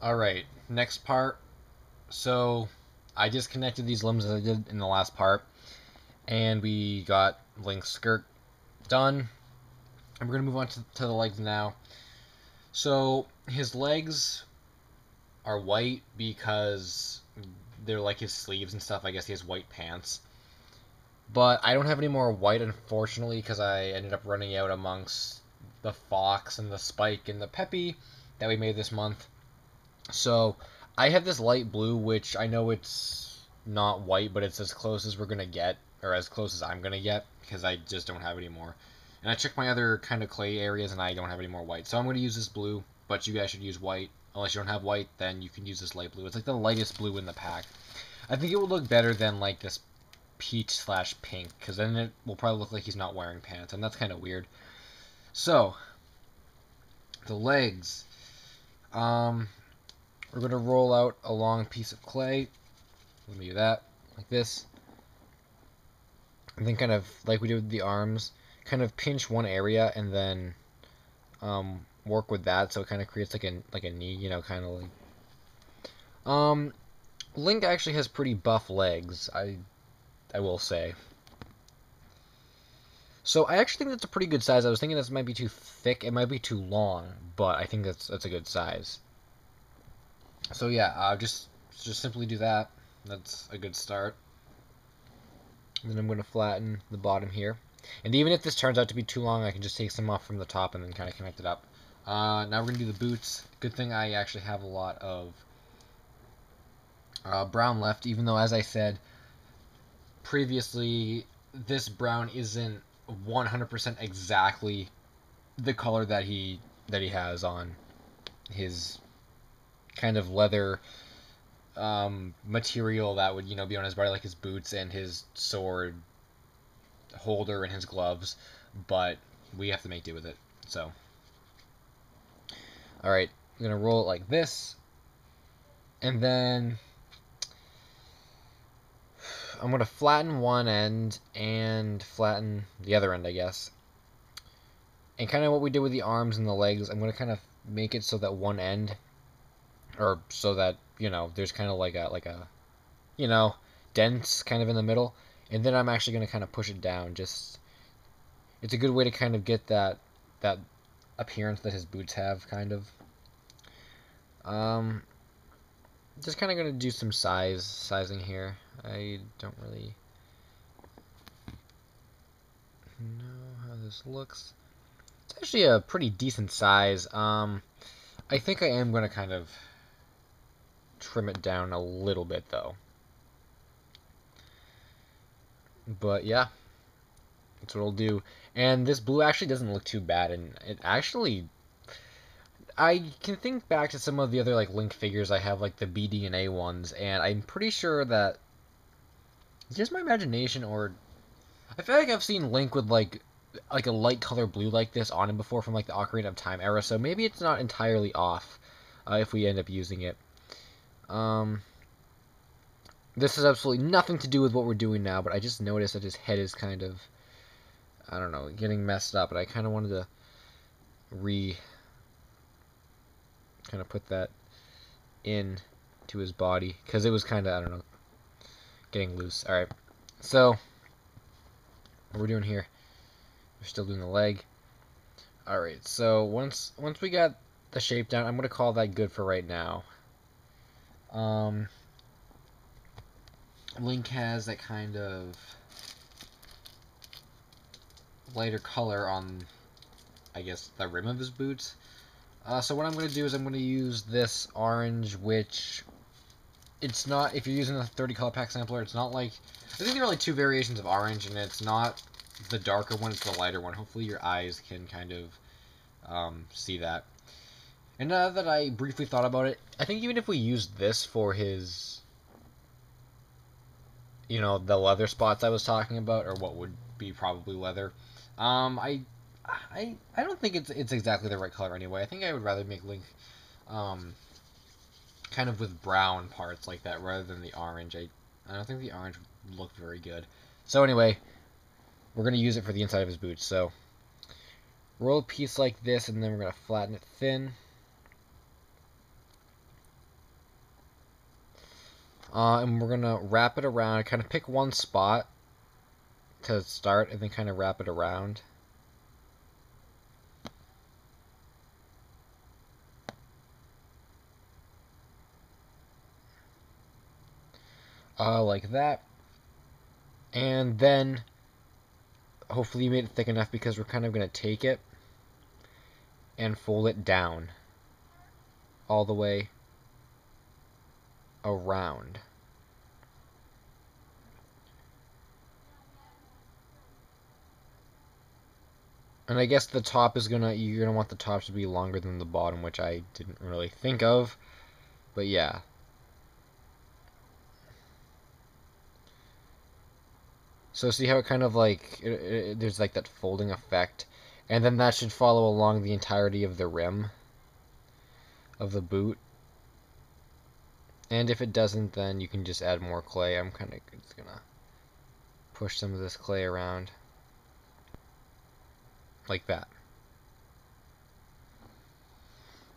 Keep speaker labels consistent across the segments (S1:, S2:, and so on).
S1: Alright, next part. So, I just connected these limbs as I did in the last part, and we got Link's skirt done. And we're going to move on to the legs now. So, his legs are white because they're like his sleeves and stuff. I guess he has white pants. But I don't have any more white, unfortunately, because I ended up running out amongst the Fox and the Spike and the Peppy that we made this month. So I have this light blue, which I know it's not white, but it's as close as we're gonna get, or as close as I'm gonna get, because I just don't have any more. And I checked my other kind of clay areas, and I don't have any more white. So I'm gonna use this blue, but you guys should use white. Unless you don't have white, then you can use this light blue. It's like the lightest blue in the pack. I think it would look better than like this peach slash pink, because then it will probably look like he's not wearing pants, and that's kind of weird. So the legs. Um, we're going to roll out a long piece of clay. Let me do that, like this. And then kind of, like we did with the arms, kind of pinch one area and then work with that so it kind of creates like a knee, kind of like... Um, Link actually has pretty buff legs, I will say. So I actually think that's a pretty good size. I was thinking this might be too thick, it might be too long, but I think that's a good size. So yeah, just simply do that. That's a good start. And then I'm going to flatten the bottom here. And even if this turns out to be too long, I can just take some off from the top and then kind of connect it up. Now we're going to do the boots. Good thing I actually have a lot of brown left, even though, as I said previously, this brown isn't 100% exactly the color that he has on his kind of leather material that would be on his body, like his boots and his sword holder and his gloves, but we have to make do with it. So, all right, I'm gonna roll it like this, and then I'm gonna flatten one end and flatten the other end, I guess. And kind of what we did with the arms and the legs, I'm gonna kind of make it so that one end, or so that there's kind of like a dents kind of in the middle, and then I'm actually gonna kind of push it down. Just it's a good way to kind of get that appearance that his boots have, kind of. Um, just kind of gonna do some sizing here. I don't really know how this looks. It's actually a pretty decent size. I think I am gonna kind of trim it down a little bit though. But yeah, that's what I'll do. And this blue actually doesn't look too bad, and it actually I can think back to some of the other like Link figures I have, like the BD&A ones, and I'm pretty sure that it's just my imagination, or I feel like I've seen Link with like a light color blue like this on him before from like the Ocarina of Time era, so maybe it's not entirely off if we end up using it. Um, this has absolutely nothing to do with what we're doing now, but I just noticed that his head is kind of, I don't know, getting messed up, and I kind of wanted to kind of put that in to his body because it was kind of, I don't know, getting loose. All right, so what we're doing here, we're still doing the leg. All right, so once we got the shape down, I'm gonna call that good for right now. Um, Link has that kind of lighter color on, I guess, the rim of his boots. So what I'm going to do is I'm going to use this orange, which it's not, if you're using a 30 color pack sampler, it's not like, I think there are like two variations of orange, and it's not the darker one, it's the lighter one. Hopefully your eyes can kind of see that. And now that I briefly thought about it, I think even if we use this for his, the leather spots I was talking about, or what would be probably leather, I don't think it's exactly the right color anyway. I think I would rather make Link um, kind of with brown parts like that rather than the orange. I don't think the orange would look very good. So anyway, we're going to use it for the inside of his boots. So roll a piece like this, and then we're going to flatten it thin. And we're gonna wrap it around, kind of pick one spot to start, and then kind of wrap it around. Like that. And then, hopefully you made it thick enough, because we're kind of gonna take it and fold it down all the way around. And I guess the top is you're gonna want the top to be longer than the bottom, which I didn't really think of, but yeah. So see how it kind of like, there's like that folding effect, and then that should follow along the entirety of the rim of the boot. And if it doesn't, then you can just add more clay. I'm kind of just gonna push some of this clay around like that.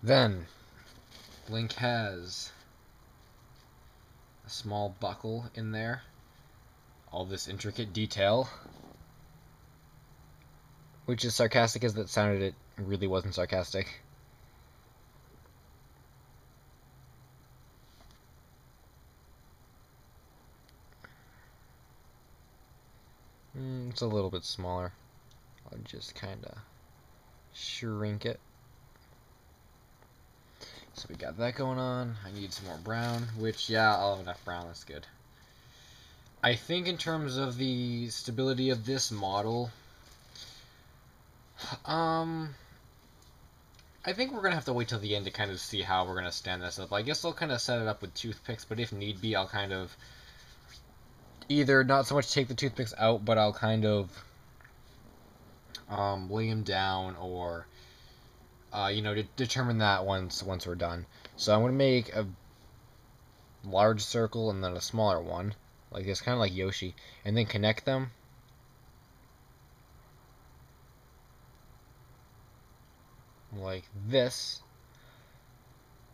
S1: Then Link has a small buckle in there, all this intricate detail, which is sarcastic as that sounded, it really wasn't sarcastic. It's a little bit smaller. I'll just kind of shrink it. So we got that going on. I need some more brown, which, yeah, I'll have enough brown. That's good. I think in terms of the stability of this model, I think we're going to have to wait till the end to kind of see how we're going to stand this up. I guess I'll kind of set it up with toothpicks, but if need be, I'll kind of either not so much take the toothpicks out, but I'll kind of lay them down, or determine that once we're done. So I'm going to make a large circle and then a smaller one, like this, kind of like Yoshi, and then connect them. Like this,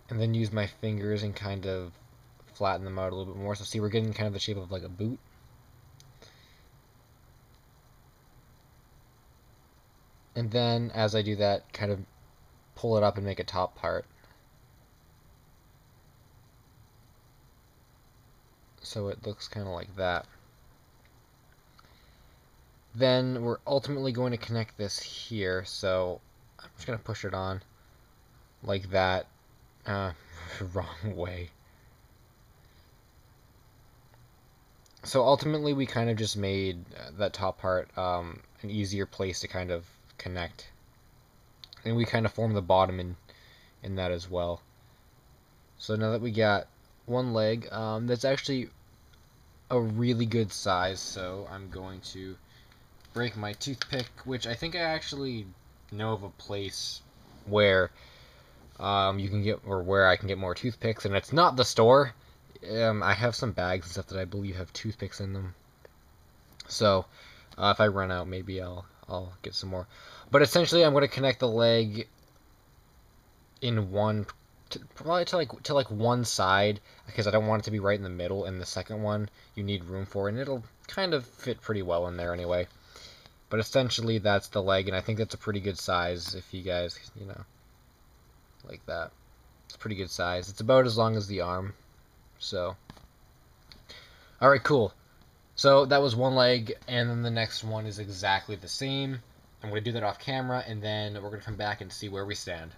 S1: and then use my fingers and kind of flatten them out a little bit more. So see, we're getting kind of the shape of like a boot. And then as I do that, kind of pull it up and make a top part. So it looks kind of like that. Then we're ultimately going to connect this here, so I'm just going to push it on like that. Wrong way. So ultimately we kind of just made that top part an easier place to kind of connect. And we kind of form the bottom in that as well. So now that we got one leg, that's actually a really good size, so I'm going to break my toothpick, which I think I actually know of a place where you can get, or where I can get more toothpicks, and it's not the store. I have some bags and stuff that I believe have toothpicks in them. So if I run out, maybe I'll get some more. But essentially, I'm going to connect the leg in probably to like one side, because I don't want it to be right in the middle, and the second one you need room for, and it'll kind of fit pretty well in there anyway. But essentially that's the leg, and I think that's a pretty good size. If you guys, like that, it's a pretty good size. It's about as long as the arm. So alright, cool. So that was one leg, and then the next one is exactly the same. I'm going to do that off camera, and then we're going to come back and see where we stand.